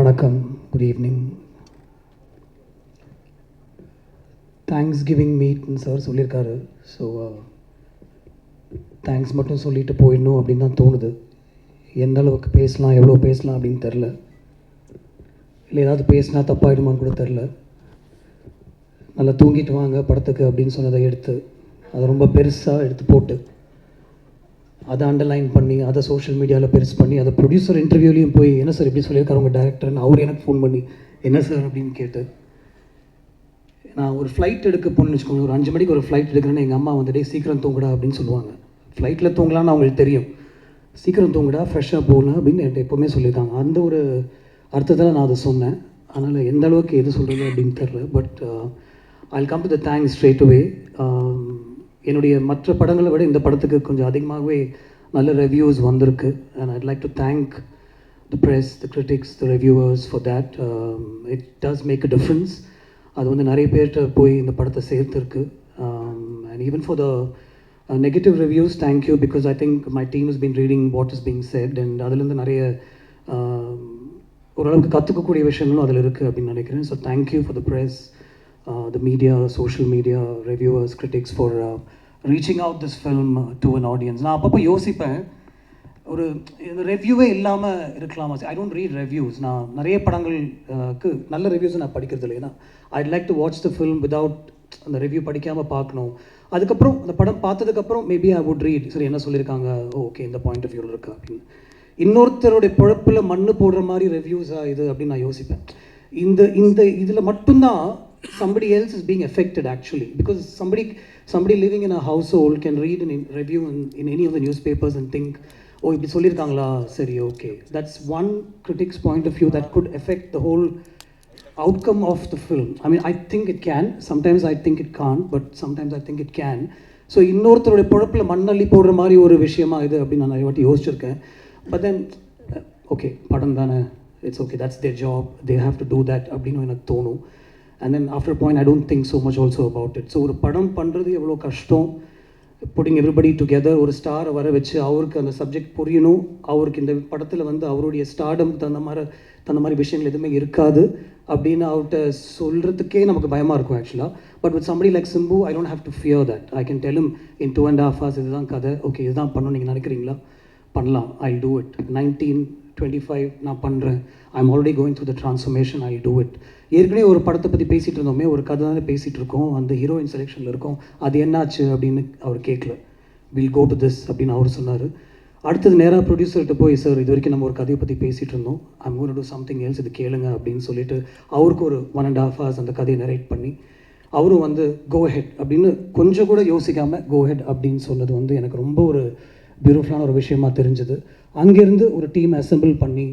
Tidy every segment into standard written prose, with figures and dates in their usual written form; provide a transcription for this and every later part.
வணக்கம், good evening. Thanksgiving மீட்னு sir சொல்லியிருக்காரு. ஸோ தேங்க்ஸ் மட்டும் சொல்லிட்டு போயிடணும் அப்படின்னு தான் தோணுது. எந்த அளவுக்கு பேசலாம், எவ்வளோ பேசலாம் அப்படின்னு தெரில. இல்லை ஏதாவது பேசினா தப்பாகிடுமான்னு கூட தெரில. நல்லா தூங்கிட்டு வாங்க படத்துக்கு அப்படின்னு சொன்னதை எடுத்து அதை ரொம்ப பெருசாக எடுத்து போட்டு அதை அண்டர்லைன் பண்ணி அதை சோஷியல் மீடியாவில் பெருசு பண்ணி அதை ப்ரொடியூசர் இன்டர்வியூலையும் போய் என்ன சார் இப்படி சொல்லியிருக்காரு உங்கள் டேரக்டர்னு அவர் எனக்கு ஃபோன் பண்ணி என்ன சார் அப்படின்னு கேட்டு, நான் ஒரு ஃப்ளைட் எடுக்க போகணுன்னு வச்சுக்கோங்க, ஒரு 5 மணிக்கு ஒரு ஃப்ளைட் எடுக்கிறேன்னு எங்கள் அம்மா வந்துட்டு சீக்கிரம் தூங்குடா அப்படின்னு சொல்லுவாங்க. ஃப்ளைட்டில் தூங்கலான்னு அவங்களுக்கு தெரியும். சீக்கிரம் தூங்குடா, ஃப்ரெஷ்ஷாக போகலாம் அப்படின்னு என்கிட்ட எப்போவுமே சொல்லியிருக்காங்க. அந்த ஒரு அர்த்தத்தில் நான் அதை சொன்னேன். அதனால் எந்த அளவுக்கு எது சொல்கிறது அப்படின்னு தெரில. But I'll come to the thanks straight அவே. என்னுடைய மற்ற படங்களை விட இந்த படத்துக்கு கொஞ்சம் அதிகமாகவே நல்ல ரிவ்யூஸ் வந்திருக்கு. And I'd like to thank the press, the critics, the reviewers for that. It does make a difference. அது வந்து நிறைய பேர்கிட்ட போய் இந்த படத்தை சேர்த்துருக்கு. And even for the negative reviews, thank you, because I think my team is been reading what is being said and அதுலேருந்து நிறைய ஓரளவுக்கு கற்றுக்கக்கூடிய விஷயங்களும் அதில் இருக்குது அப்படின்னு நினைக்கிறேன். So thank you for the press, the media, social media, reviewers, critics for reaching out this film to an audience. நான் அப்பப்போ யோசிப்பேன், ஒரு ரிவ்யூவே இல்லாமல் இருக்கலாமா? I don't read reviews. நான் நிறைய படங்களுக்கு நல்ல ரிவ்யூஸை நான் படிக்கிறது இல்லை. ஏன்னா ஐட் like to watch the film without அந்த ரிவ்யூ படிக்காமல் பார்க்கணும். அதுக்கப்புறம் அந்த படம் பார்த்ததுக்கப்புறம் மேபி ஐ வுட் ரீட், சரி என்ன சொல்லியிருக்காங்க, ஓகே இந்த பாயிண்ட் ஆஃப் வியூவில் இருக்கா அப்படின்னு. இன்னொருத்தருடைய பொழப்பில் மண்ணு போடுற மாதிரி ரிவ்யூஸாக இது அப்படின்னு நான் யோசிப்பேன். இந்த இதில் மட்டும்தான் somebody else is being affected actually, because somebody living in a household can read an review in any of the newspapers and think, oh இப்படி சொல்லியிருக்காங்களா, சரி okay. That's one critic's point of view that could affect the whole outcome of the film. I mean, I think it can, sometimes I think it can't, but sometimes I think it can. So இன்னொருத்தருடைய பொழப்பில் மண்ணள்ளி போடுற மாதிரி ஒரு விஷயமா இது அப்படின்னு நான் நிறைய வாட்டி யோசிச்சிருக்கேன். But then okay, படம் தானே, it's okay, that's their job, they have to do that அப்படின்னு எனக்கு தோணும். And then after a point I don't think so much also about it. So ஒரு படம் பண்ணுறது எவ்வளோ கஷ்டம், putting everybody together, ஒரு ஸ்டாரை வர வச்சு அவருக்கு அந்த சப்ஜெக்ட் புரியணும், அவருக்கு இந்த படத்தில் வந்து அவருடைய ஸ்டார்டம்க்கு தகுந்த மாதிரி விஷயங்கள் எதுவுமே இருக்காது அப்படின்னு அவர்கிட்ட சொல்கிறதுக்கே நமக்கு பயமாக இருக்கும் ஆக்சுவலாக. But with somebody like Simbu, I don't have to fear that. I can tell him in 2.5 hours இதுதான் கதை, ஓகே இதுதான் பண்ணணும் நீங்கள் நினைக்கிறீங்களா, பண்ணலாம், I'll do it. 1925 நான் பண்ணுறேன், I'm already going through the transformation, I do it. ஏற்கனவே ஒரு படத்தை பற்றி பேசிகிட்டு இருந்தோமே, ஒரு கதை தானே பேசிகிட்டு இருக்கோம், அந்த ஹீரோயின் செலெக்ஷனில் இருக்கோம், அது என்னாச்சு அப்படின்னு அவர் கேட்கல. வில் கோ டு திஸ் அப்படின்னு அவர் சொன்னார். அடுத்தது நேராக ப்ரொடியூசர்கிட்ட போய், சார் இது வரைக்கும் நம்ம ஒரு கதையை பற்றி பேசிகிட்டு இருந்தோம், I'm going to do something else, இது கேளுங்க அப்படின்னு சொல்லிட்டு அவருக்கு ஒரு 1.5 hours அந்த கதையை நரேட் பண்ணி அவரும் வந்து கோ ஹெட் அப்படின்னு கொஞ்சம் கூட யோசிக்காமல் கோ ஹெட் அப்படின்னு சொன்னது வந்து எனக்கு ரொம்ப ஒரு பியூட்டிஃபுல்லான ஒரு விஷயமாக தெரிஞ்சது. அங்கேருந்து ஒரு டீம் அசெம்பிள் பண்ணி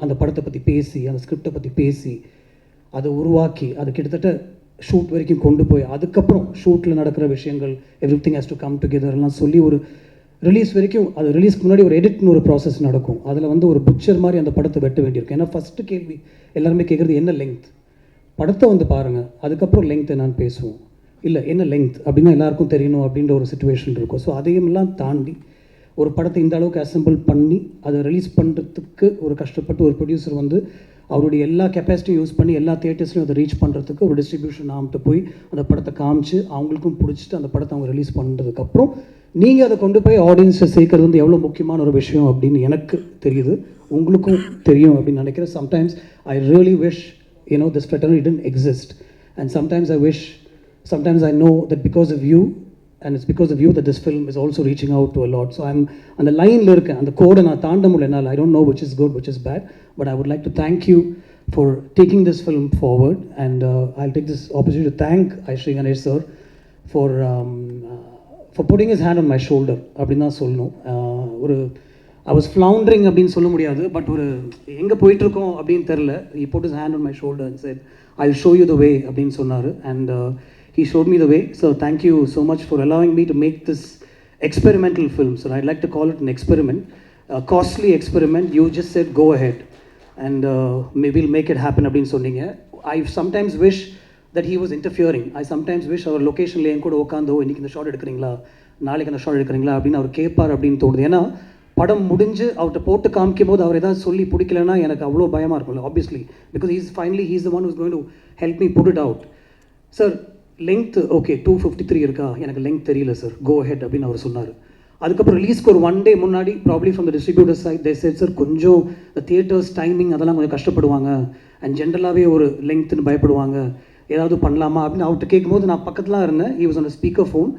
அந்த படத்தை பற்றி பேசி, அந்த ஸ்கிரிப்டை பற்றி பேசி, அதை உருவாக்கி, அது கிட்டத்தட்ட ஷூட் வரைக்கும் கொண்டு போய், அதுக்கப்புறம் ஷூட்டில் நடக்கிற விஷயங்கள் எவ்ரிதிங் ஹேஸ் டு கம் டுகெதர்லாம் சொல்லி ஒரு ரிலீஸ் வரைக்கும், அது ரிலீஸ்க்கு முன்னாடி ஒரு எடிட்னு ஒரு ப்ராசஸ் நடக்கும். அதில் வந்து ஒரு புக்சர் மாதிரி அந்த படத்தை வெட்ட வேண்டியிருக்கும். ஏன்னா ஃபஸ்ட்டு கேள்வி எல்லாருமே கேட்குறது என்ன லெங்க், படத்தை வந்து பாருங்கள் அதுக்கப்புறம் லெங்க் என்னன்னு பேசுவோம், இல்லை என்ன லெங்க் அப்படின்னா எல்லாருக்கும் தெரியணும் அப்படின்ற ஒரு சுச்சுவேஷன் இருக்கும். ஸோ அதையெல்லாம் தாண்டி ஒரு படத்தை இந்த அளவுக்கு அசெம்பிள் பண்ணி அதை ரிலீஸ் பண்ணுறதுக்கு ஒரு கஷ்டப்பட்டு ஒரு ப்ரொடியூசர் வந்து அவருடைய எல்லா கெப்பாசிட்டியும் யூஸ் பண்ணி எல்லா தியேட்டர்ஸ்லையும் அதை ரீச் பண்ணுறதுக்கு ஒரு டிஸ்ட்ரிபியூஷன் ஆகிட்டு போய் அந்த படத்தை காமிச்சு அவங்களுக்கும் பிடிச்சிட்டு அந்த படத்தை அவங்க ரிலீஸ் பண்ணுறதுக்கப்புறம் நீங்கள் அதை கொண்டு போய் ஆடியன்ஸை சேர்க்கறது வந்து எவ்வளோ முக்கியமான ஒரு விஷயம் அப்படின்னு எனக்கு தெரியுது, உங்களுக்கும் தெரியும் அப்படின்னு நினைக்கிறேன். Sometimes I really wish this fraternity didn't exist, and sometimes I know that because of you, and it's because of you that this film is also reaching out to a lot. So I'm on the line la irukken, and the code na taanda mudiyala. I don't know which is good, which is bad, but I would like to thank you for taking this film forward, and I'll take this opportunity to thank Aishri Ganesh sir for putting his hand on my shoulder அப்படினா சொல்லணும். ஒரு I was floundering அப்படின்னு சொல்ல முடியாது, but ஒரு எங்கே போயிட்டுருக்கோம் அப்படின்னு தெரில. He put his hand on my shoulder and said, I'll show you the way அப்படின்னு சொன்னார். And he showed me the way. So thank you so much for allowing me to make this experimental film. So I'd like to call it an experiment, a costly experiment. You just said go ahead and maybe we'll make it happen அப்படின்னு சொன்னீங்க. I sometimes wish that he was interfering. I sometimes wish our locationல என் கூட உட்காந்தோ இன்னைக்கு இந்த shot எடுக்கிறீங்களா, நாளைக்கு அந்த shot எடுக்கிறீங்களா அப்படின்னு அவர் கேட்பார் அப்படின்னு தோணுது. ஏன்னா படம் முடிஞ்சு அவர்கிட்ட போட்டு காமிக்கும் போது அவர் ஏதாவது சொல்லி பிடிக்கலன்னா எனக்கு அவ்வளோ பயமாக இருக்கும்ல obviously because he's the one who's going to help me put it out sir length okay 253 இருக்கா எனக்கு லென்த் தெரியல சார் கோ ஹெட் அப்படின்னு அவர் சொன்னார் அதுக்கப்புறம் ரிலீஸ்க்கு ஒரு 1 day முன்னாடி probably from the distributor side they said sir கொஞ்சம் தியேட்டர்ஸ் டைமிங் அதெல்லாம் கொஞ்சம் கஷ்டப்படுவாங்க அண்ட் ஜென்ரலாகவே ஒரு லென்த்துன்னு பயப்படுவாங்க ஏதாவது பண்ணலாமா அப்படின்னு அவர்கிட்ட கேட்கும்போது நான் பக்கத்தில் இருந்தேன் he was on speaker phone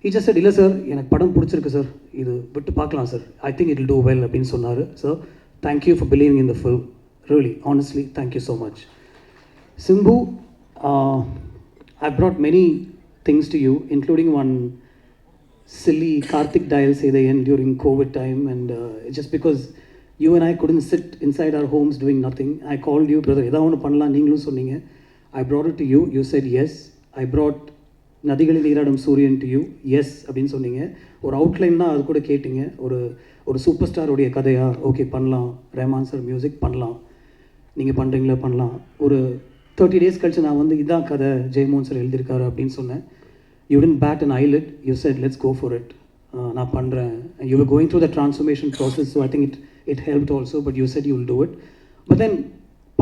he just said இல்லை சார் எனக்கு படம் பிடிச்சிருக்கு சார் இது விட்டு பார்க்கலாம் sir I think it will do well அப்படின்னு சொன்னார் sir thank you for believing in the film really honestly thank you so much Simbu I brought many things to you including one silly Karthik dial say the end during COVID time and just because you and I couldn't sit inside our homes doing nothing I called you brother edha onu pannalam neengalum sonneenga I brought it to you you said yes I brought நதிகளில் நீராடும் சூரியன் to you S அப்படின்னு சொன்னீங்க ஒரு outline தான் அது கூட கேட்டிங்க ஒரு சூப்பர் ஸ்டாருடைய கதையா ஓகே பண்ணலாம் ரஹ்மான் சார் மியூசிக் பண்ணலாம் நீங்கள் பண்ணுறீங்களா பண்ணலாம் ஒரு 30 days கழிச்சு நான் வந்து இதான் கதை ஜெயமோகன் சார் எழுதியிருக்காரு அப்படின்னு சொன்னேன் you didn't bat an eyelid you said let's go for it நான் பண்ணுறேன் you were going through the transformation process so I think it helped also but you said you will do it but then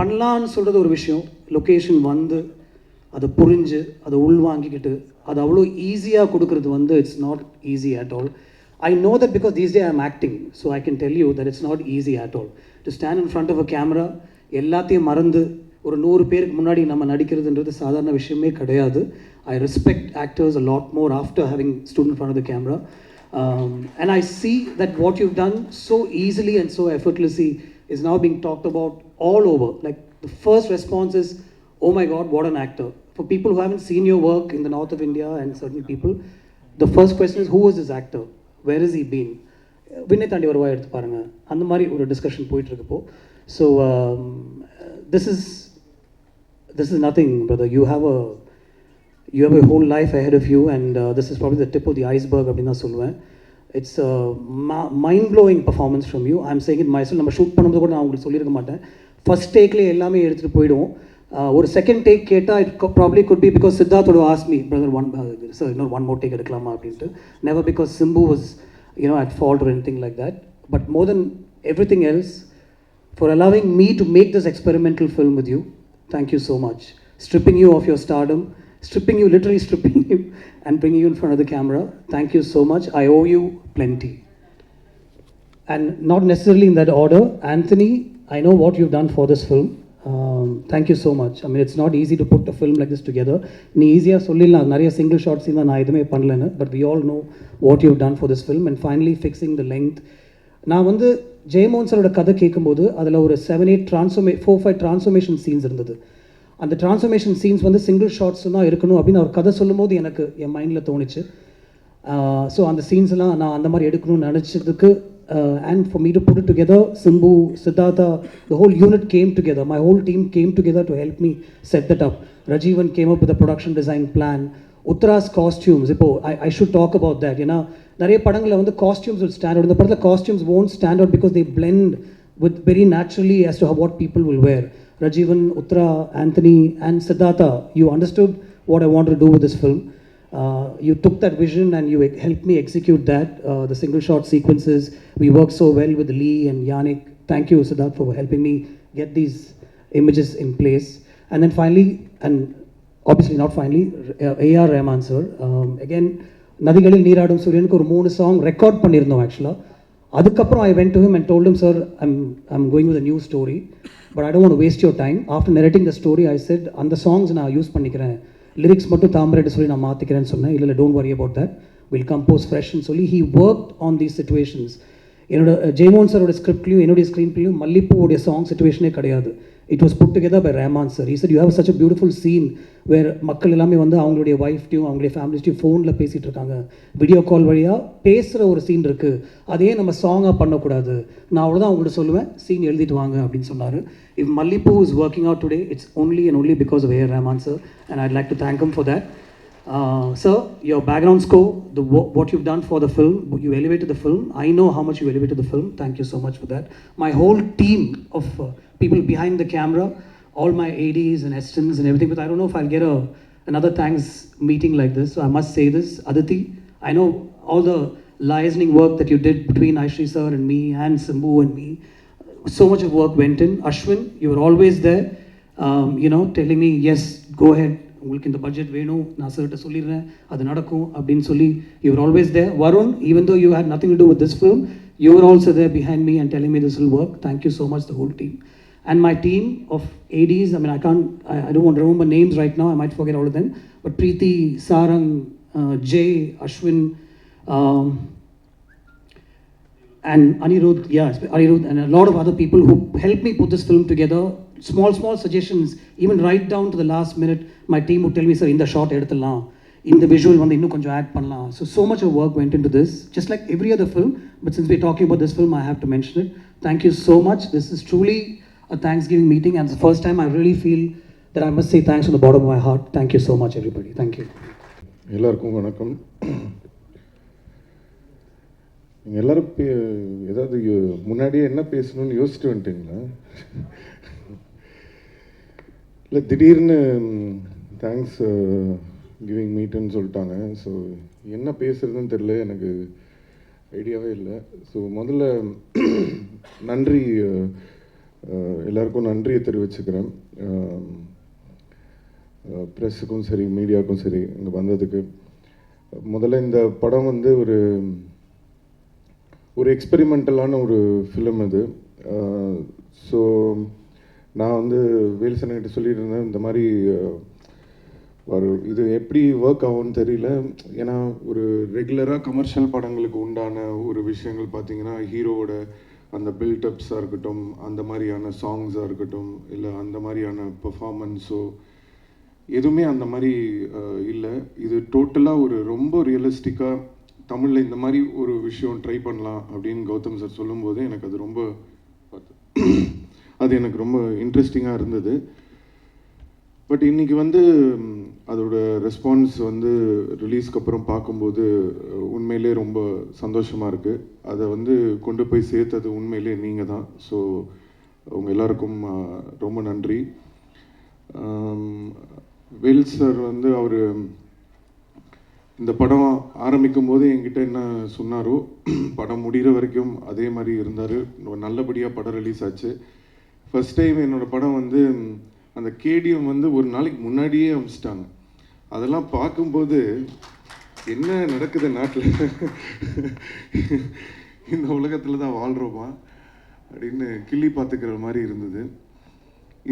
பண்ணலான்னு சொல்கிறது ஒரு விஷயம் location வந்து அதை புரிஞ்சு அதை உள்வாங்கிக்கிட்டு அது அவ்வளோ ஈஸியாக கொடுக்குறது வந்து it's not easy at all I know that because these day I am acting so I can tell you that it's not easy at all to stand in front of a camera எல்லாத்தையும் மறந்து ஒரு 100 பேருக்கு முன்னாடி நம்ம நடிக்கிறதுன்றது சாதாரண விஷயமே கிடையாது I respect actors a lot more after having student front of the camera and I see that what you've done so easily and so effortlessly is now being talked about all over like the first response is oh my god what an actor for people who haven't seen your work in the north of India and certain people the first question is who is this actor where has he been விண்ணை தாண்டி வருவா எடுத்து பாருங்க அந்த மாதிரி ஒரு discussion போயிட்டு இருக்கப்போ so this is nothing brother you have a whole life ahead of you and this is probably the tip of the iceberg அப்படின்னு தான் சொல்லுவேன் it's a mind-blowing performance from you I'm saying it myself நம்ம shoot பண்ணும்போது கூட நான் உங்களுக்கு சொல்லியிருக்க மாட்டேன் ஃபர்ஸ்ட் டேக்லேயே எல்லாமே எடுத்துகிட்டு போயிடுவோம் ஒரு செகண்ட் டேக் கேட்டால் it probably could be because சித்தார்த்தோட ஆஸ்க் மீ பிரதர் சார் இன்னொரு ஒன் மோர் டேக் எடுக்கலாமா அப்படின்ட்டு never because Simbu was at fault or anything like that but more than everything else for allowing me to make this experimental film with you thank you so much stripping you of your stardom literally stripping you and bringing you in front of the camera thank you so much I owe you plenty and not necessarily in that order Anthony I know what you've done for this film thank you so much I mean it's not easy to put a film like this together நீ ஈஸியாக சொல்லிடலாம் நிறைய single shorts தான் நான் எதுவுமே பண்ணலன்னு but we all know what you've done for this film and finally fixing the length நான் வந்து ஜெயமோகன் சாரோட கதை கேட்கும்போது அதில் ஒரு 4-5 ட்ரான்ஸ்ஃபர்மேஷன் சீன்ஸ் இருந்தது அந்த ட்ரான்ஸ்ஃபர்மேஷன் சீன்ஸ் வந்து சிங்கிள் ஷார்ட்ஸ் தான் இருக்கணும் அப்படின்னு அவர் கதை சொல்லும்போது எனக்கு என் மைண்டில் தோணுச்சு ஸோ அந்த சீன்ஸ்லாம் நான் அந்த மாதிரி எடுக்கணும்னு நினச்சதுக்கு and for me to put it together Simbu Siddhartha the whole unit came together my whole team came together to help me set that up Rajivan came up with a production design plan Uttara's costumes இப்போ I should talk about that ஏன்னா நிறைய படங்களில் வந்து costumes will stand out இந்த படத்தில் costumes won't stand out because they blend with very naturally as to how what people will wear Rajivan Uttara Anthony and Siddhartha you understood what I wanted to do with this film you took that vision and you helped me execute that the single shot sequences we worked so well with Lee and Yannick thank you Siddharth for helping me get these images in place and then finally and obviously not finally A.R. Rahman sir again நதிகளில் நீராடும் சூரியனுக்கு ஒரு 3 song record பண்ணியிருந்தோம் ஆக்சுவலாக அதுக்கப்புறம் I went to him and told him sir I'm going with a new story but I don't want to waste your time after narrating the story I said அந்த songs நான் use பண்ணிக்கிறேன் lyrics மட்டும் தாமரைட்டு சொல்லி நான் மாற்றிக்கிறேன்னு சொன்னேன் இல்லை don't worry about that will compose ஃப்ரெஷ்னு சொல்லி he work on these situations என்னோட ஜெயமோகன் சாரோட ஸ்கிரிப்ட்லையும் என்னுடைய ஸ்க்ரீன் பிள்ளையும் மல்லிப்பூவோடைய சாங் சிச்சுவேஷனே கிடையாது it was put together by Rahman sir he said you have such a beautiful scene where மக்கள் எல்லாமே வந்து அவங்களுடைய ஒய்ஃப்டையும் அவங்களுடைய ஃபேமிலிஸ்டையும் ஃபோனில் பேசிகிட்டு இருக்காங்க வீடியோ கால் வழியாக பேசுகிற ஒரு சீன் இருக்குது அதே நம்ம சாங்காக பண்ணக்கூடாது நான் அவ்வளோதான் அவங்கள்ட்ட சொல்லுவேன் சீன் எழுதிட்டு வாங்க அப்படின்னு சொன்னார் if Mallipu is working out today it's only and only because of A.R. Rahman sir and I'd like to thank him for that sir your background score what you've done for the film you elevated the film I know how much you elevated the film thank you so much for that my whole team of people behind the camera all my ADs and assistants and everything but I don't know if I'll get another thanks meeting like this so I must say this Aditi I know all the liaising work that you did between Aishri sir and me and Simbu and me. So much of work went in. Ashwin, you were always there, telling me, yes, go ahead. உங்களுக்கு இந்த budget வேணும், நான் சார்கிட்ட சொல்லிடுறேன், அது நடக்கும் அப்படின்னு சொல்லி you were always there. Varun, even though you had nothing to do with this film, you were also there behind me and telling me this will work. Thank you so much, the whole team. And my team of ADs, I mean, I don't want to remember names right now, I might forget all of them, but Preeti, Sarang, Jay, Ashwin, and Anirudh, Anirudh, and a lot of other people who helped me put this film together. Small suggestions, even right down to the last minute, my team would tell me, sir, in the shot eduthalam, in the visual one innu konjam add pannalam. So much of work went into this, just like every other film, but since we're talking about this film, I have to mention it. Thank you so much. This is truly a Thanksgiving meeting, and it's the first time I really feel that I must say thanks from the bottom of my heart. Thank you so much, everybody. Thank you. எல்லாருக்கும் வணக்கம். நீங்கள் எல்லோரும் ஏதாவது முன்னாடியே என்ன பேசணும்னு யோசிச்சுட்டு வந்துட்டீங்களா? இல்லை, திடீர்னு தேங்க்ஸ் கிவிங் மீட்டுன்னு சொல்லிட்டாங்க. ஸோ என்ன பேசுகிறதுன்னு தெரில, எனக்கு ஐடியாவே இல்லை. ஸோ முதல்ல நன்றி, எல்லாருக்கும் நன்றியை தெரிவிச்சுக்கிறேன். ப்ரெஸ்ஸுக்கும் சரி, மீடியாவுக்கும் சரி, இங்கே வந்ததுக்கு. முதல்ல இந்த படம் வந்து ஒரு எக்ஸ்பெரிமெண்டலான ஒரு ஃபிலிம் இது. ஸோ நான் வந்து வேல்சனங்கிட்ட சொல்லிட்டு இருந்தேன், இந்த மாதிரி இது எப்படி ஒர்க் ஆகும்னு தெரியல. ஏன்னா ஒரு ரெகுலராக கமர்ஷியல் படங்களுக்கு உண்டான ஒரு விஷயங்கள் பார்த்திங்கன்னா, ஹீரோவோட அந்த பில்டப்ஸாக இருக்கட்டும், அந்த மாதிரியான சாங்ஸாக இருக்கட்டும், இல்லை அந்த மாதிரியான பெர்ஃபார்மன்ஸோ எதுவுமே அந்த மாதிரி இல்லை. இது டோட்டலாக ஒரு ரொம்ப ரியலிஸ்டிக்காக தமிழில் இந்த மாதிரி ஒரு விஷயம் ட்ரை பண்ணலாம் அப்படின்னு கௌதம் சார் சொல்லும்போது எனக்கு ரொம்ப இன்ட்ரெஸ்டிங்காக இருந்தது. பட் இன்றைக்கி வந்து அதோட ரெஸ்பான்ஸ் வந்து ரிலீஸ்க்கு அப்புறம் பார்க்கும்போது உண்மையிலே ரொம்ப சந்தோஷமாக இருக்குது. அதை வந்து கொண்டு போய் சேர்த்தது உண்மையிலே நீங்கள் தான். ஸோ உங்கள் எல்லாருக்கும் ரொம்ப நன்றி. வேல் சார் வந்து அவர் இந்த படம் ஆரம்பிக்கும் போது என்கிட்ட என்ன சொன்னாரோ, படம் முடிகிற வரைக்கும் அதே மாதிரி இருந்தார். நல்லபடியாக படம் ரிலீஸ் ஆச்சு. ஃபஸ்ட் டைம் என்னோடய படம் வந்து அந்த கேடிஎம் வந்து ஒரு நாளைக்கு முன்னாடியே அமைச்சிட்டாங்க. அதெல்லாம் பார்க்கும்போது என்ன நடக்குது நாட்டில், இந்த உலகத்தில் தான் வாழ்கிறோமா அப்படின்னு கிள்ளி பார்த்துக்கிற மாதிரி இருந்தது.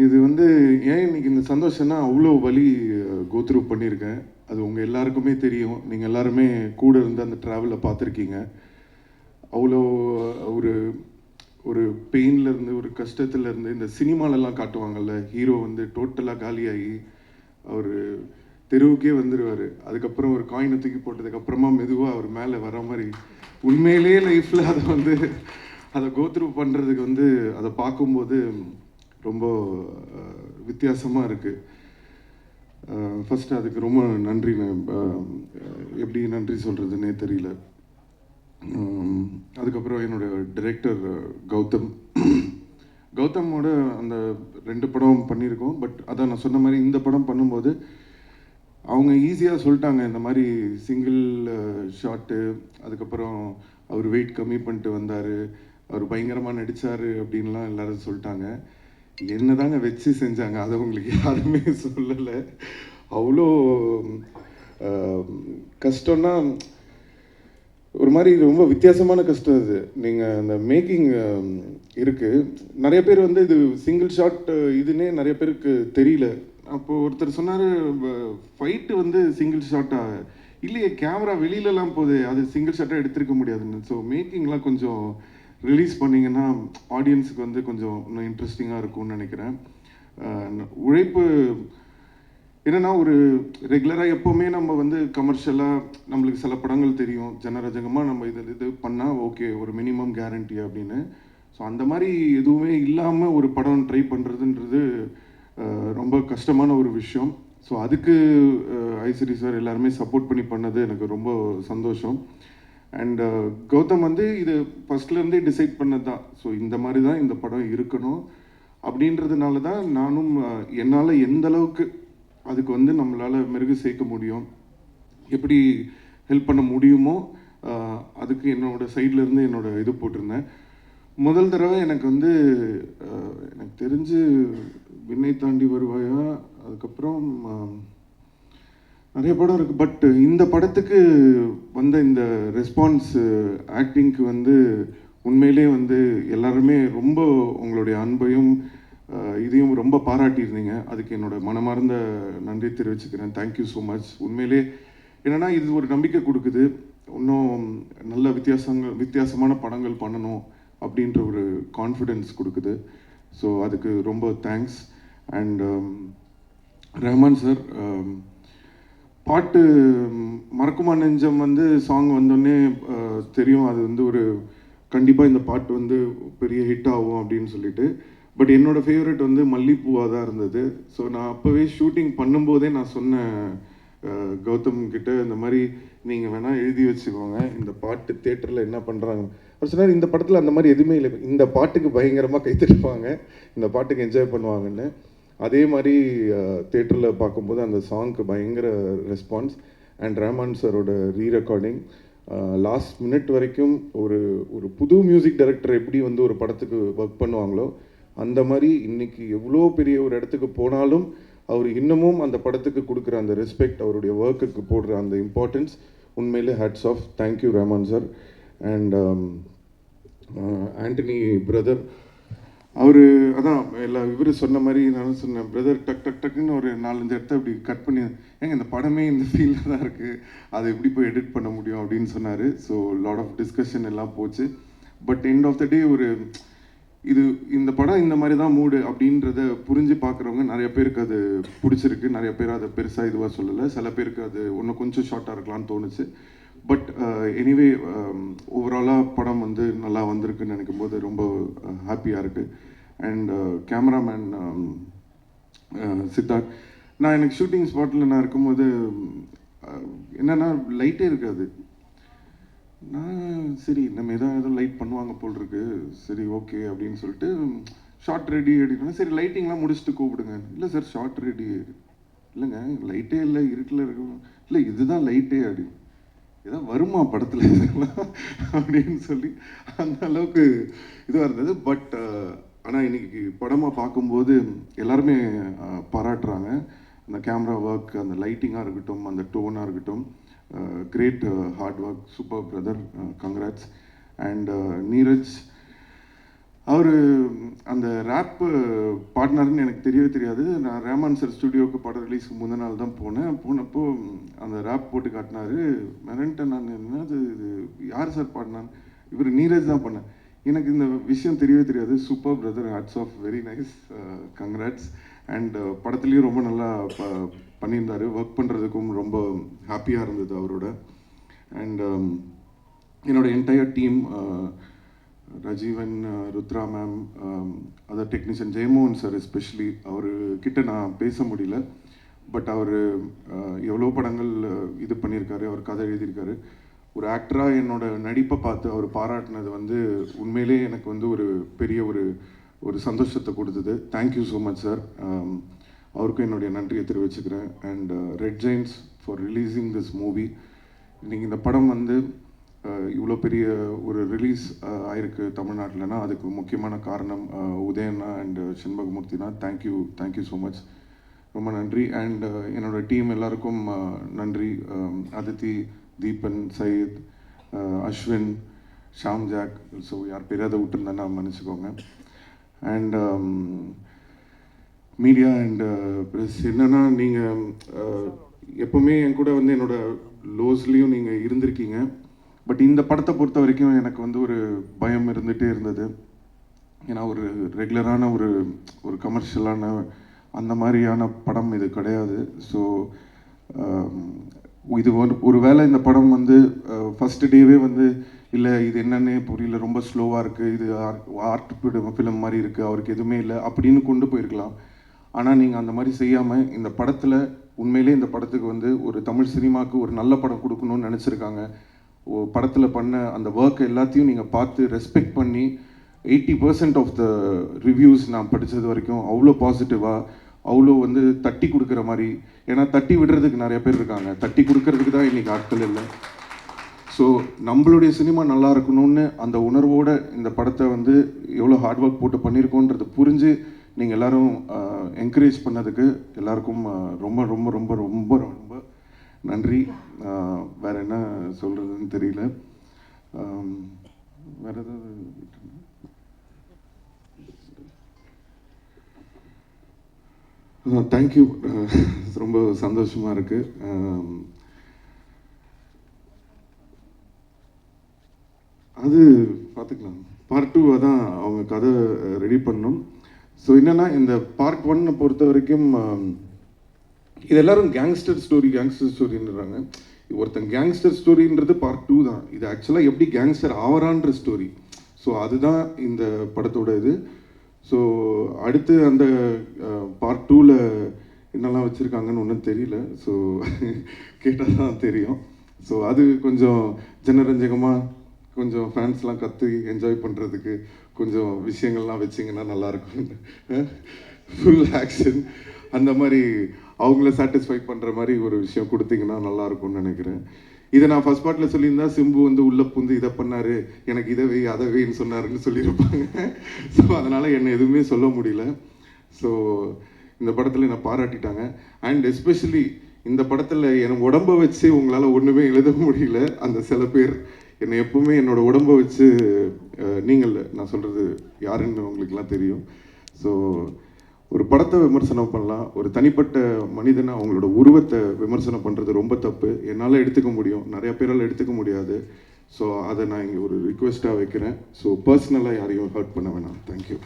இது வந்து ஏன் இன்றைக்கி இந்த சந்தோஷம்னா, அவ்வளோ வலி கோத்ரூ பண்ணியிருக்கேன். அது உங்கள் எல்லாருக்குமே தெரியும். நீங்கள் எல்லாருமே கூட இருந்து அந்த ட்ராவலில் பார்த்துருக்கீங்க. அவ்வளோ ஒரு ஒரு பெயின்லேருந்து, ஒரு கஷ்டத்துலேருந்து, இந்த சினிமாலெல்லாம் காட்டுவாங்கள்ல, ஹீரோ வந்து டோட்டலாக காலியாகி அவர் தெருவுக்கே வந்துடுவார். அதுக்கப்புறம் ஒரு காயினை தூக்கி போட்டதுக்கப்புறமா மெதுவாக அவர் மேலே வர மாதிரி உண்மையிலே லைஃப்பில் அதை கோத்ரூ பண்ணுறதுக்கு வந்து அதை பார்க்கும்போது ரொம்ப வித்தியாசமாக இருக்குது. ஃபஸ்ட்டு அதுக்கு ரொம்ப நன்றி. எப்படி நன்றி சொல்கிறதுனே தெரியல. அதுக்கப்புறம் என்னோடய டைரக்டர் கௌதமோட அந்த 2 படம் பண்ணியிருக்கோம். பட் அதான் நான் சொன்ன மாதிரி இந்த படம் பண்ணும்போது அவங்க ஈஸியாக சொல்லிட்டாங்க, இந்த மாதிரி சிங்கிள் ஷாட்டு, அதுக்கப்புறம் அவர் வெயிட் கம்மி பண்ணிட்டு வந்தார், அவர் பயங்கரமாக நடித்தார் அப்படின்லாம் எல்லோரும் சொல்லிட்டாங்க. என்ன தாங்க வச்சு செஞ்சாங்க, அதை உங்களுக்கு யாருமே சொல்லலை. அவ்வளோ கஷ்டம்னா ஒரு மாதிரி ரொம்ப வித்தியாசமான கஷ்டம் அது. நீங்கள் அந்த மேக்கிங் இருக்குது, நிறைய பேர் வந்து இது சிங்கிள் ஷாட் இதுன்னே நிறைய பேருக்கு தெரியல. அப்போது ஒருத்தர் சொன்னார், ஃபைட்டு வந்து சிங்கிள் ஷாட்டாக இல்லையே, கேமரா வெளியிலலாம் போகுது, அது சிங்கிள் ஷாட்டாக எடுத்துருக்க முடியாதுன்னு. ஸோ மேக்கிங்லாம் கொஞ்சம் ரிலீஸ் பண்ணிங்கன்னா ஆடியன்ஸுக்கு வந்து கொஞ்சம் இன்னும் இன்ட்ரெஸ்டிங்காக இருக்கும்னு நினைக்கிறேன். உழைப்பு என்னென்னா, ஒரு ரெகுலராக எப்போவுமே நம்ம வந்து கமர்ஷியலாக நம்மளுக்கு சில படங்கள் தெரியும், ஜனரஜகமாக நம்ம இது பண்ணால் ஓகே, ஒரு மினிமம் கேரண்டி அப்படின்னு. ஸோ அந்த மாதிரி எதுவுமே இல்லாமல் ஒரு படம் ட்ரை பண்ணுறதுன்றது ரொம்ப கஷ்டமான ஒரு விஷயம். ஸோ அதுக்கு ஐஸ்வரி சார் எல்லாருமே சப்போர்ட் பண்ணி பண்ணது எனக்கு ரொம்ப சந்தோஷம். அண்ட் கௌதம் வந்து இது ஃபஸ்ட்லேருந்தே டிசைட் பண்ணது தான். ஸோ இந்த மாதிரி தான் இந்த படம் இருக்கணும் அப்படின்றதுனால தான் நானும் என்னால் எந்த அளவுக்கு அதுக்கு வந்து நம்மளால் மெருகு சேர்க்க முடியும், எப்படி ஹெல்ப் பண்ண முடியுமோ அதுக்கு என்னோட சைட்லேருந்து என்னோட இது போட்டிருந்தேன். முதல் தடவை எனக்கு வந்து எனக்கு தெரிஞ்சு விண்ணை தாண்டி வருவாயா, அதுக்கப்புறம் நிறைய படம் இருக்குது. பட் இந்த படத்துக்கு வந்த இந்த ரெஸ்பான்ஸ் ஆக்டிங்க்கு வந்து உண்மையிலே வந்து எல்லாருமே ரொம்ப உங்களுடைய அன்பையும் இதையும் ரொம்ப பாராட்டியிருந்தீங்க. அதுக்கு என்னோட மனமார்ந்த நன்றி தெரிவிச்சுக்கிறேன். Thank you so much. உண்மையிலே என்னென்னா இது ஒரு நம்பிக்கை கொடுக்குது, இன்னும் நல்ல வித்தியாசமான படங்கள் பண்ணணும் அப்படின்ற ஒரு கான்ஃபிடென்ஸ் கொடுக்குது. ஸோ அதுக்கு ரொம்ப தேங்க்ஸ். அண்ட் ரஹ்மான் சார், பாட்டு மறக்குமா நெஞ்சம் வந்து சாங் வந்தோடனே தெரியும் அது வந்து ஒரு கண்டிப்பாக இந்த பாட்டு வந்து பெரிய ஹிட் ஆகும் அப்படின்னு சொல்லிட்டு. பட் என்னோடய ஃபேவரட் வந்து மல்லிப்பூவாக தான் இருந்தது. ஸோ நான் அப்போவே ஷூட்டிங் பண்ணும்போதே நான் சொன்னேன் கௌதம் கிட்ட, இந்த மாதிரி நீங்கள் வேணால் எழுதி வச்சுக்கோங்க, இந்த பாட்டு தேட்டரில் என்ன பண்ணுறாங்க. அவர் சொன்னார் இந்த படத்தில் அந்த மாதிரி எதுவுமே இல்லை, இந்த பாட்டுக்கு பயங்கரமாக கைத்தட்டுவாங்க, இந்த பாட்டுக்கு என்ஜாய் பண்ணுவாங்கன்னு. அதே மாதிரி தேட்டரில் பார்க்கும்போது அந்த சாங்க்கு பயங்கர ரெஸ்பான்ஸ். அண்ட் ரஹ்மான் சாரோட ரீரெக்கார்டிங் லாஸ்ட் மினிட் வரைக்கும் ஒரு ஒரு புது மியூசிக் டைரக்டர் எப்படி வந்து ஒரு படத்துக்கு ஒர்க் பண்ணுவாங்களோ அந்த மாதிரி இன்றைக்கி எவ்வளோ பெரிய ஒரு இடத்துக்கு போனாலும் அவர் இன்னமும் அந்த படத்துக்கு கொடுக்குற அந்த ரெஸ்பெக்ட், அவருடைய ஒர்க்குக்கு போடுற அந்த இம்பார்ட்டன்ஸ் உண்மையிலே hats off. Thank you Rahman sir. And Antony brother, அவர் அதான் இவர் சொன்ன மாதிரி நான் சொன்னேன், பிரதர் டக் டக் டக்குன்னு ஒரு 4-5 இடத்த அப்படி கட் பண்ணி, ஏங்க இந்த படமே இந்த ஃபீல்டில் தான் இருக்குது, அதை எப்படி போய் எடிட் பண்ண முடியும் அப்படின்னு சொன்னார். ஸோ லாட் ஆஃப் டிஸ்கஷன் எல்லாம் போச்சு. பட் எண்ட் ஆஃப் த டே ஒரு இந்த படம் இந்த மாதிரி தான் மூடு அப்படின்றத புரிஞ்சு பார்க்குறவங்க நிறைய பேருக்கு அது பிடிச்சிருக்கு. நிறைய பேர் அதை பெருசாக இதுவாக சொல்லலை. சில பேருக்கு அது இன்னும் கொஞ்சம் ஷார்ட்டாக இருக்கலாம்னு தோணுச்சு. பட் எனிவே ஓவராலாக படம் வந்து நல்லா வந்திருக்குன்னு நினைக்கும் போது ரொம்ப ஹாப்பியாக இருக்குது. அண்ட் கேமராமேன் சித்தார்த், நான் எனக்கு ஷூட்டிங் ஸ்பாட்டில் நான் இருக்கும்போது என்னென்னா லைட்டே இருக்காது. நான் சரி நம்ம எதாவது லைட் பண்ணுவாங்க போல் இருக்கு, சரி ஓகே அப்படின்னு சொல்லிட்டு ஷார்ட் ரெடி அப்படின்னா, சரி லைட்டிங்லாம் முடிச்சுட்டு கூப்பிடுங்க. இல்லை சார் ஷார்ட் ரெடி, இல்லைங்க லைட்டே இல்லை, இருட்டில் இருக்கு, இல்லை இதுதான் லைட்டே அப்படின்னு, ஏதோ வருமா படத்தில் அப்படின்னு சொல்லி அந்த அளவுக்கு இதுவாக இருந்தது. பட் ஆனால் இன்னைக்கு படமாக பார்க்கும்போது எல்லாருமே பாராட்டுறாங்க. அந்த கேமரா ஒர்க், அந்த லைட்டிங்காக இருக்கட்டும், அந்த டோனாக இருக்கட்டும், great hard work, super brother, congrats. And Neeraj, அவர் அந்த ரேப்பு பாட்னர்னு எனக்கு தெரியவே தெரியாது. நான் ரஹ்மான் சார் ஸ்டுடியோவுக்கு படம் ரிலீஸ்க்கு முந்தின நாள் தான் போனப்போ அந்த ரேப் போட்டு காட்டினார். மெரண்டன், நான் என்னது இது யார் சார் பாடினான், இவர் நீரஜ் தான் பண்ணேன். எனக்கு இந்த விஷயம் தெரியவே தெரியாது. Super brother, hats off, very nice, congrats. And படத்துலேயும் ரொம்ப நல்லா பண்ணியிருந்தார். ஒர்க் பண்ணுறதுக்கும் ரொம்ப ஹாப்பியாக இருந்தது அவரோட. அண்ட் என்னோட entire team, Rajeevan, Rudra ma'am, other technician Jeyamohan sir especially, அவர்கிட்ட நான் பேச முடியல. பட் அவர் எவ்வளோ படங்கள் இது பண்ணியிருக்காரு, அவர் கதை எழுதியிருக்காரு. ஒரு ஆக்டராக என்னோட நடிப்பை பார்த்து அவர் பாராட்டினது வந்து உண்மையிலே எனக்கு வந்து ஒரு பெரிய ஒரு சந்தோஷத்தை கொடுத்தது. Thank you so much sir. அவருக்கும் என்னுடைய நன்றியை தெரிவிச்சுக்கிறேன். And Red Giants for releasing this movie. இன்றைக்கி இந்த படம் வந்து இவ்வளோ பெரிய ஒரு ரிலீஸ் ஆயிருக்கு தமிழ்நாட்டில்னா அதுக்கு முக்கியமான காரணம் உதயண்ணா அண்ட் செண்பகமூர்த்தினா. தேங்க்யூ ஸோ மச், ரொம்ப நன்றி. அண்ட் என்னோடய டீம் எல்லாருக்கும் நன்றி. அதித்தி, தீபன், சயீத், அஸ்வின், ஷாம் ஜாக், ஸோ யார் பேராத விட்டுருந்தேன்னா மன்னிச்சுக்கோங்க. அண்ட் மீடியா அண்ட் ப்ரெஸ், என்னென்னா நீங்கள் எப்போவுமே என் கூட வந்து என்னோடய லோஸ்லேயும் நீங்கள் இருந்திருக்கீங்க. பட் இந்த படத்தை பொறுத்த வரைக்கும் எனக்கு வந்து ஒரு பயம் இருந்துகிட்டே இருந்தது. ஏன்னா ஒரு ரெகுலரான ஒரு கமர்ஷியலான அந்த மாதிரியான படம் இது கிடையாது. ஸோ இது ஒரு வேளை இந்த படம் வந்து ஃபஸ்ட்டு டேவே வந்து இல்லை இது என்னன்னே புரியல, ரொம்ப ஸ்லோவாக இருக்குது, இது ஆர்ட் ஃபிலிம் மாதிரி இருக்குது, அவருக்கு எதுவுமே இல்லை அப்படின்னு கொண்டு போயிருக்கலாம். ஆனால் நீங்கள் அந்த மாதிரி செய்யாமல் இந்த படத்தில் உண்மையிலே இந்த படத்துக்கு வந்து ஒரு தமிழ் சினிமாவுக்கு ஒரு நல்ல படம் கொடுக்கணும்னு நினச்சிருக்காங்க. படத்தில் பண்ண அந்த ஒர்க் எல்லாத்தையும் நீங்கள் பார்த்து ரெஸ்பெக்ட் பண்ணி 80% ஆஃப் த ரிவ்யூஸ் நான் படித்தது வரைக்கும் அவ்வளோ பாசிட்டிவாக, அவ்வளோ வந்து தட்டி கொடுக்குற மாதிரி. ஏன்னா தட்டி விடுறதுக்கு நிறைய பேர் இருக்காங்க, தட்டி கொடுக்கறதுக்கு தான் இன்றைக்கி ஆட்கள் இல்லை. ஸோ நம்மளுடைய சினிமா நல்லா இருக்கணும்னு அந்த உணர்வோடு இந்த படத்தை வந்து எவ்வளோ ஹார்ட் ஒர்க் போட்டு பண்ணியிருக்கோன்றது புரிஞ்சு நீங்கள் எல்லோரும் என்கரேஜ் பண்ணதுக்கு எல்லாருக்கும் ரொம்ப ரொம்ப ரொம்ப ரொம்ப ரொம்ப நன்றி. வேறு என்ன சொல்கிறதுன்னு தெரியல. வேறு ஏதாவது தேங்க்யூ. ரொம்ப சந்தோஷமாக இருக்குது. அது பார்த்துக்கலாம். பார்ட் 2 தான் அவங்க கதை ரெடி பண்ணணும். ஸோ என்னென்னா இந்த பார்ட் 1 பொறுத்த வரைக்கும் இது எல்லோரும் கேங்ஸ்டர் ஸ்டோரின்றாங்க. ஒருத்தன் கேங்ஸ்டர் ஸ்டோரின்றது பார்ட் 2 தான். இது ஆக்சுவலாக எப்படி கேங்ஸ்டர் ஆவரான்ற ஸ்டோரி. ஸோ அதுதான் இந்த படத்தோட இது. ஸோ அடுத்து அந்த பார்ட் 2ல் என்னெல்லாம் வச்சுருக்காங்கன்னு ஒன்றும் தெரியல. ஸோ கேட்டால் தான் தெரியும். ஸோ அது கொஞ்சம் ஜனரஞ்சகமாக கொஞ்சம் ஃபேன்ஸ்லாம் கற்று என்ஜாய் பண்ணுறதுக்கு கொஞ்சம் விஷயங்கள்லாம் வச்சிங்கன்னா நல்லாயிருக்கும். ஃபுல் ஆக்ஷன் அந்த மாதிரி அவங்கள சாட்டிஸ்ஃபை பண்ணுற மாதிரி ஒரு விஷயம் கொடுத்தீங்கன்னா நல்லாயிருக்கும்னு நினைக்கிறேன். இதை நான் ஃபஸ்ட் பார்ட்டில் சொல்லியிருந்தா சிம்பு வந்து உள்ளே புந்து இதை பண்ணார், எனக்கு இதை வை அதை வைன்னு சொன்னாருன்னு சொல்லியிருப்பாங்க. ஸோ அதனால் என்னை எதுவுமே சொல்ல முடியல. ஸோ இந்த படத்தில் என்னை பாராட்டிட்டாங்க. அண்ட் எஸ்பெஷலி இந்த படத்தில் என் உடம்பை வச்சு உங்களால் ஒன்றுமே எழுத முடியல. அந்த சில பேர் என்னை எப்பவுமே என்னோடய உடம்பை வச்சு நீங்கள் நான் சொல்கிறது யாருன்னு உங்களுக்கெல்லாம் தெரியும். ஸோ ஒரு படத்தை விமர்சனம் பண்ணலாம், ஒரு தனிப்பட்ட மனிதனை அவங்களோட உருவத்தை விமர்சனம் பண்ணுறது ரொம்ப தப்பு. என்னால் எடுத்துக்க முடியும், நிறையா பேரால் எடுத்துக்க முடியாது. ஸோ அதை நான் இங்கே ஒரு ரிக்வெஸ்ட்டாக வைக்கிறேன். ஸோ பர்சனலாக யாரையும் ஹர்ட் பண்ண வேணாம். தேங்க்யூ.